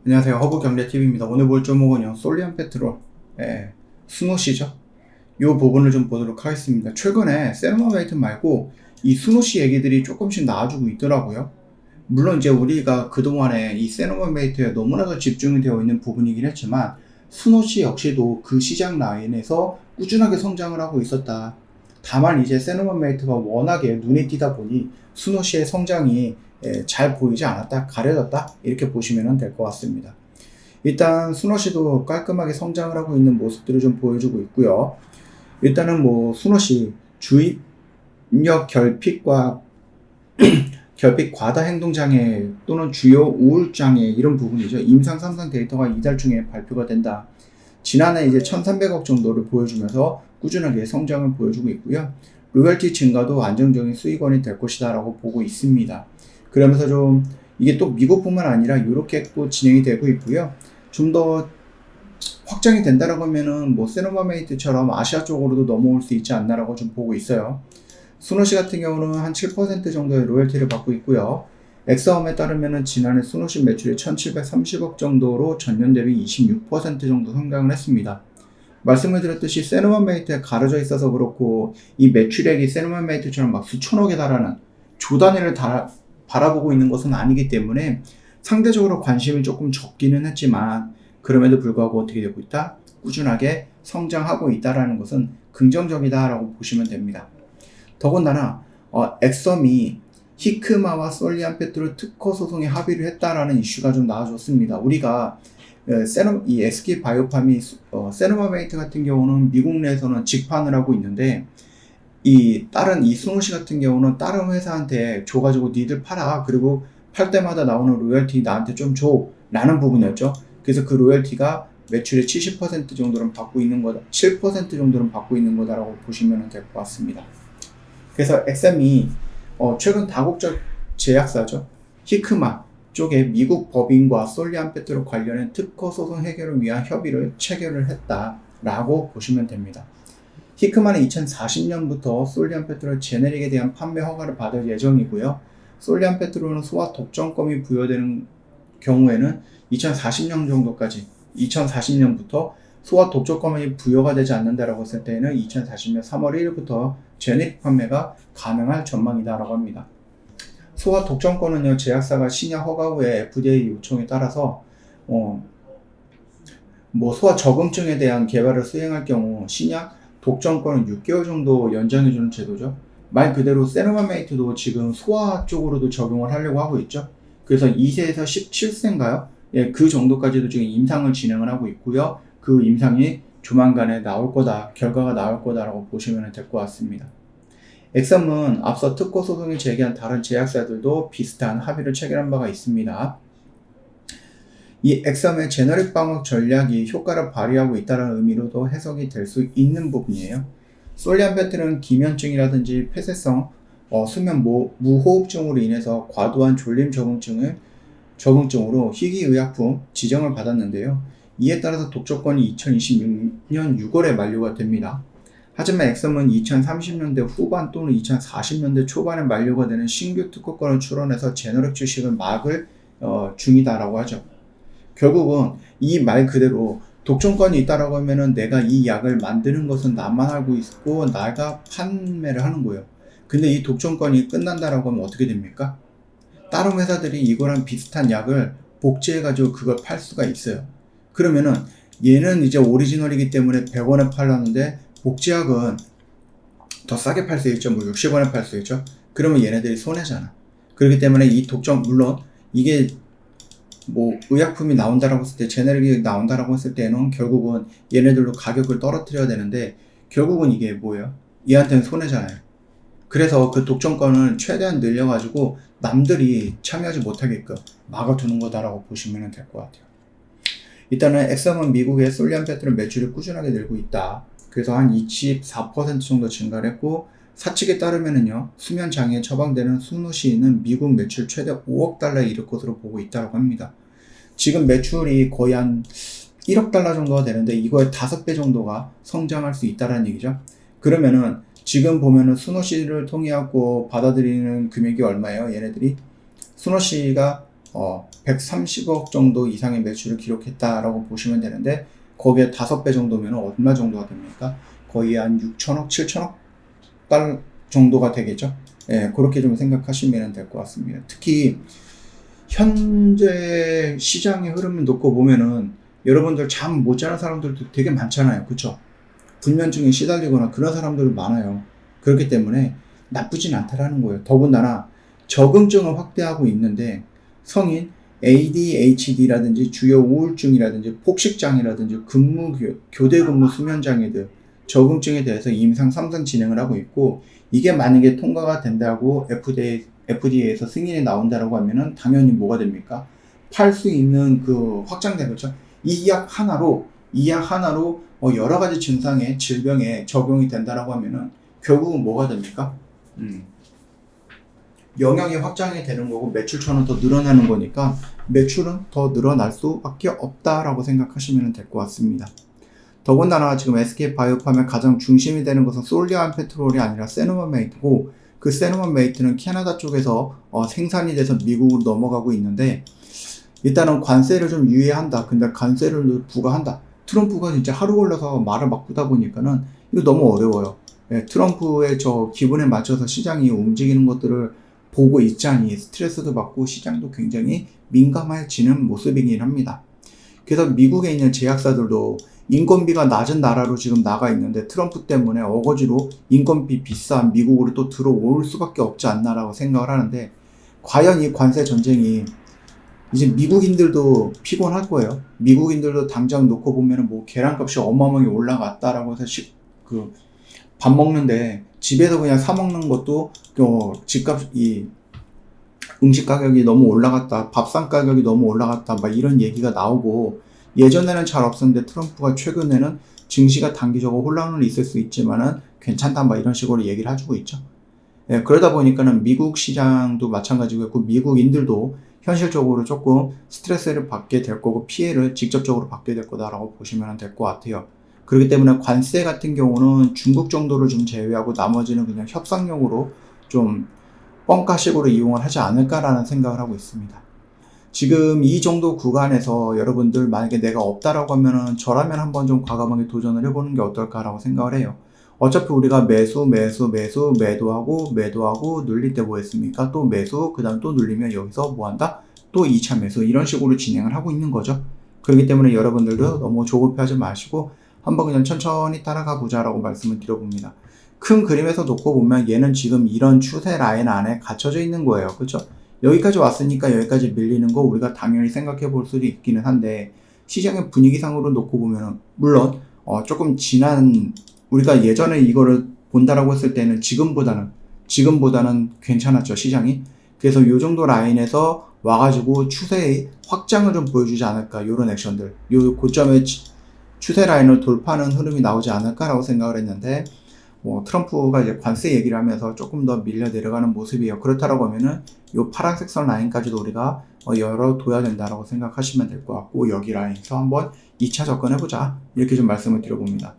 안녕하세요. 허브경제TV입니다. 오늘 볼 종목은요, 솔리안페트롤, 스노시죠? 이 부분을 좀 보도록 하겠습니다. 최근에 세르마메이트 말고 이 스노시 얘기들이 조금씩 나와주고 있더라고요. 물론 이제 우리가 그동안에 이 세르마메이트에 너무나도 집중이 되어 있는 부분이긴 했지만, 스노시 역시도 그 시장 라인에서 꾸준하게 성장을 하고 있었다. 다만 이제 세르마메이트가 워낙에 눈에 띄다 보니 스노시의 성장이 잘 보이지 않았다, 가려졌다, 이렇게 보시면 될 것 같습니다. 일단 스노시도 깔끔하게 성장을 하고 있는 모습들을 좀 보여주고 있고요. 일단은 뭐 스노시 주입력 결핍과 결핍 과다 행동 장애 또는 주요 우울 장애, 이런 부분이죠. 임상 3상 데이터가 이달 중에 발표가 된다. 지난해 이제 1,300억 정도를 보여주면서 꾸준하게 성장을 보여주고 있고요. 로열티 증가도 안정적인 수익원이 될 것이다 라고 보고 있습니다. 그러면서 좀 이게 또 미국뿐만 아니라 이렇게 또 진행이 되고 있고요. 좀 더 확장이 된다라고 하면은 뭐 세노마메이트처럼 아시아 쪽으로도 넘어올 수 있지 않나라고 좀 보고 있어요. 스노시 같은 경우는 한 7% 정도의 로열티를 받고 있고요. 엑사움에 따르면은 지난해 스노시 매출이 1,730억 정도로 전년 대비 26% 정도 성장을 했습니다. 말씀을 드렸듯이 세노마메이트에 가려져 있어서 그렇고 이 매출액이 세노마메이트처럼 막 수천억에 달하는 조 단위를 바라보고 있는 것은 아니기 때문에 상대적으로 관심이 조금 적기는 했지만, 그럼에도 불구하고 어떻게 되고 있다? 꾸준하게 성장하고 있다라는 것은 긍정적이다라고 보시면 됩니다. 더군다나 엑섬이 히크마와 솔리안페트롤 특허 소송에 합의를 했다라는 이슈가 좀 나와줬습니다. 우리가 이 SK 바이오팜이 세노마메이트 같은 경우는 미국 내에서는 직판을 하고 있는데, 이 스노시 같은 경우는 다른 회사한테 줘가지고 니들 팔아, 그리고 팔 때마다 나오는 로열티 나한테 좀 줘 라는 부분이었죠. 그래서 그 로열티가 매출의 70% 정도는 받고 있는 거다, 7% 정도는 받고 있는 거다라고 보시면 될 것 같습니다. 그래서 엑셈이 최근 다국적 제약사죠, 히크마 쪽에 미국 법인과 솔리안페트롤 관련된 특허 소송 해결을 위한 협의를 체결을 했다라고 보시면 됩니다. 히크마는 2040년부터 솔리안페트롤 제네릭에 대한 판매 허가를 받을 예정이고요. 솔리안페트롤은 소아 독점권이 부여되는 경우에는 2040년부터 소아 독점권이 부여가 되지 않는다라고 했을 때에는 2040년 3월 1일부터 제네릭 판매가 가능할 전망이다라고 합니다. 소아 독점권은요, 제약사가 신약 허가 후에 FDA 요청에 따라서 소아 적응증에 대한 개발을 수행할 경우 신약 독점권은 6개월 정도 연장해주는 제도죠. 말 그대로 세노마메이트도 지금 소아 쪽으로도 적용을 하려고 하고 있죠. 그래서 2세에서 17세인가요? 예, 그 정도까지도 지금 임상을 진행을 하고 있고요. 그 임상이 조만간에 결과가 나올 거다라고 보시면 될 것 같습니다. 엑섬은 앞서 특허 소송을 제기한 다른 제약사들도 비슷한 합의를 체결한 바가 있습니다. 이 엑섬의 제너릭 방역 전략이 효과를 발휘하고 있다는 의미로도 해석이 될 수 있는 부분이에요. 솔리안페트는 기면증이라든지 폐쇄성 수면 무호흡증으로 인해서 과도한 졸림 적응증으로 희귀의약품 지정을 받았는데요. 이에 따라서 독점권이 2026년 6월에 만료가 됩니다. 하지만 엑섬은 2030년대 후반 또는 2040년대 초반에 만료가 되는 신규 특허권을 출원해서 제너릭 주식을 막을 중이다라고 하죠. 결국은 이 말 그대로 독점권이 있다라고 하면은 내가 이 약을 만드는 것은 나만 알고 있고 내가 판매를 하는 거예요. 근데 이 독점권이 끝난다라고 하면 어떻게 됩니까? 다른 회사들이 이거랑 비슷한 약을 복제해가지고 그걸 팔 수가 있어요. 그러면은 얘는 이제 오리지널이기 때문에 100원에 팔았는데 복제약은 더 싸게 팔 수 있죠. 뭐 60원에 팔 수 있죠. 그러면 얘네들이 손해잖아. 그렇기 때문에 이 물론 이게 의약품이 나온다라고 했을 때, 제네릭이 나온다라고 했을 때는 결국은 얘네들도 가격을 떨어뜨려야 되는데, 결국은 이게 뭐예요? 얘한테는 손해잖아요. 그래서 그 독점권을 최대한 늘려가지고 남들이 참여하지 못하게끔 막아두는 거다라고 보시면 될 것 같아요. 일단은 엑섬은 미국의 솔리안페트롤 매출이 꾸준하게 늘고 있다. 그래서 한 24% 정도 증가를 했고, 사측에 따르면은요, 수면 장애에 처방되는 스노시는 미국 매출 최대 5억 달러에 이를 것으로 보고 있다고 합니다. 지금 매출이 거의 한 1억 달러 정도가 되는데 이거의 5배 정도가 성장할 수 있다는 얘기죠. 그러면은 지금 보면은 스노시를 통해갖고 받아들이는 금액이 얼마예요? 얘네들이 스노시가 130억 정도 이상의 매출을 기록했다라고 보시면 되는데, 거기에 5배 정도면 얼마 정도가 됩니까? 거의 한 6천억, 7천억 달 정도가 되겠죠. 예, 그렇게 좀 생각하시면 될 것 같습니다. 특히 현재 시장의 흐름을 놓고 보면은 여러분들 잠 못 자는 사람들도 되게 많잖아요. 그쵸? 불면증에 시달리거나 그런 사람들 많아요. 그렇기 때문에 나쁘진 않다라는 거예요. 더군다나 적응증을 확대하고 있는데 성인 ADHD라든지 주요 우울증이라든지 폭식장애라든지 교대 근무 수면 장애들 적응증에 대해서 임상 3상 진행을 하고 있고, 이게 만약에 통과가 된다고 FDA에서 승인이 나온다라고 하면은 당연히 뭐가 됩니까? 팔 수 있는 그 확장되겠죠. 이 약 하나로 여러 가지 증상의 질병에 적용이 된다라고 하면은 결국은 뭐가 됩니까? 영향이 확장이 되는 거고 매출처는 더 늘어나는 거니까 매출은 더 늘어날 수밖에 없다라고 생각하시면 될 것 같습니다. 더군다나 지금 SK바이오팜의 가장 중심이 되는 것은 솔리안 페트롤이 아니라 세노마메이트고, 그 세노마메이트는 캐나다 쪽에서 생산이 돼서 미국으로 넘어가고 있는데, 일단은 관세를 좀 유예한다. 근데 관세를 부과한다. 트럼프가 진짜 하루 걸려서 말을 바꾸다 보니까는 이거 너무 어려워요. 예, 트럼프의 저 기분에 맞춰서 시장이 움직이는 것들을 보고 있자니 스트레스도 받고 시장도 굉장히 민감해지는 모습이긴 합니다. 그래서 미국에 있는 제약사들도 인건비가 낮은 나라로 지금 나가 있는데 트럼프 때문에 어거지로 인건비 비싼 미국으로 또 들어올 수밖에 없지 않나라고 생각을 하는데, 과연 이 관세 전쟁이 이제 미국인들도 피곤할 거예요. 미국인들도 당장 놓고 보면은 뭐 계란값이 어마어마하게 올라갔다라고 해서 밥 먹는데 집에서 그냥 사 먹는 것도 이 음식 가격이 너무 올라갔다, 밥상 가격이 너무 올라갔다, 막 이런 얘기가 나오고, 예전에는 잘 없었는데 트럼프가 최근에는 증시가 단기적으로 혼란은 있을 수 있지만은 괜찮다, 막 이런 식으로 얘기를 해주고 있죠. 예, 그러다 보니까는 미국 시장도 마찬가지고 미국인들도 현실적으로 조금 스트레스를 받게 될 거고 피해를 직접적으로 받게 될 거다라고 보시면 될 것 같아요. 그렇기 때문에 관세 같은 경우는 중국 정도를 좀 제외하고 나머지는 그냥 협상용으로 좀 뻥가식으로 이용을 하지 않을까라는 생각을 하고 있습니다. 지금 이 정도 구간에서 여러분들 만약에 내가 없다라고 하면은 저라면 한번 좀 과감하게 도전을 해보는 게 어떨까라고 생각을 해요. 어차피 우리가 매도하고 눌릴 때 뭐 했습니까? 또 매수, 그 다음 또 눌리면 여기서 뭐 한다? 또 2차 매수, 이런 식으로 진행을 하고 있는 거죠. 그렇기 때문에 여러분들도 너무 조급해하지 마시고 한번 그냥 천천히 따라가 보자라고 말씀을 드려봅니다. 큰 그림에서 놓고 보면 얘는 지금 이런 추세 라인 안에 갇혀져 있는 거예요. 그렇죠? 여기까지 왔으니까 여기까지 밀리는 거 우리가 당연히 생각해 볼 수도 있기는 한데, 시장의 분위기상으로 놓고 보면 물론 조금 우리가 예전에 이거를 본다라고 했을 때는 지금보다는 괜찮았죠, 시장이. 그래서 요 정도 라인에서 와가지고 추세의 확장을 좀 보여주지 않을까, 요런 액션들, 요 고점의 추세 라인을 돌파하는 흐름이 나오지 않을까라고 생각을 했는데, 트럼프가 이제 관세 얘기를 하면서 조금 더 밀려 내려가는 모습이에요. 그렇다라고 하면은 요 파란색 선 라인까지도 우리가 열어둬야 된다라고 생각하시면 될 것 같고, 여기 라인에서 한번 2차 접근해보자, 이렇게 좀 말씀을 드려봅니다.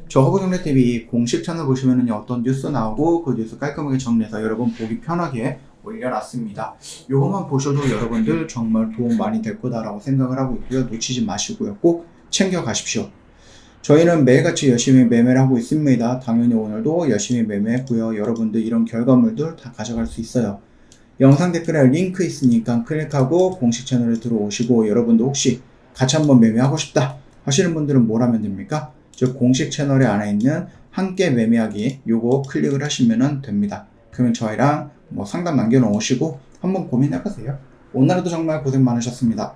저 허브경제TV 공식 채널 보시면은 어떤 뉴스 나오고 그 뉴스 깔끔하게 정리해서 여러분 보기 편하게 올려놨습니다. 요것만 보셔도 여러분들 정말 도움 많이 될 거다라고 생각을 하고 있고요. 놓치지 마시고요. 꼭 챙겨가십시오. 저희는 매일같이 열심히 매매를 하고 있습니다. 당연히 오늘도 열심히 매매했고요. 여러분들 이런 결과물들 다 가져갈 수 있어요. 영상 댓글에 링크 있으니까 클릭하고 공식 채널에 들어오시고, 여러분도 혹시 같이 한번 매매하고 싶다 하시는 분들은 뭘 하면 됩니까? 즉 공식 채널에 안에 있는 함께 매매하기, 요거 클릭을 하시면 됩니다. 그러면 저희랑 상담 남겨놓으시고 한번 고민해보세요. 오늘도 정말 고생 많으셨습니다.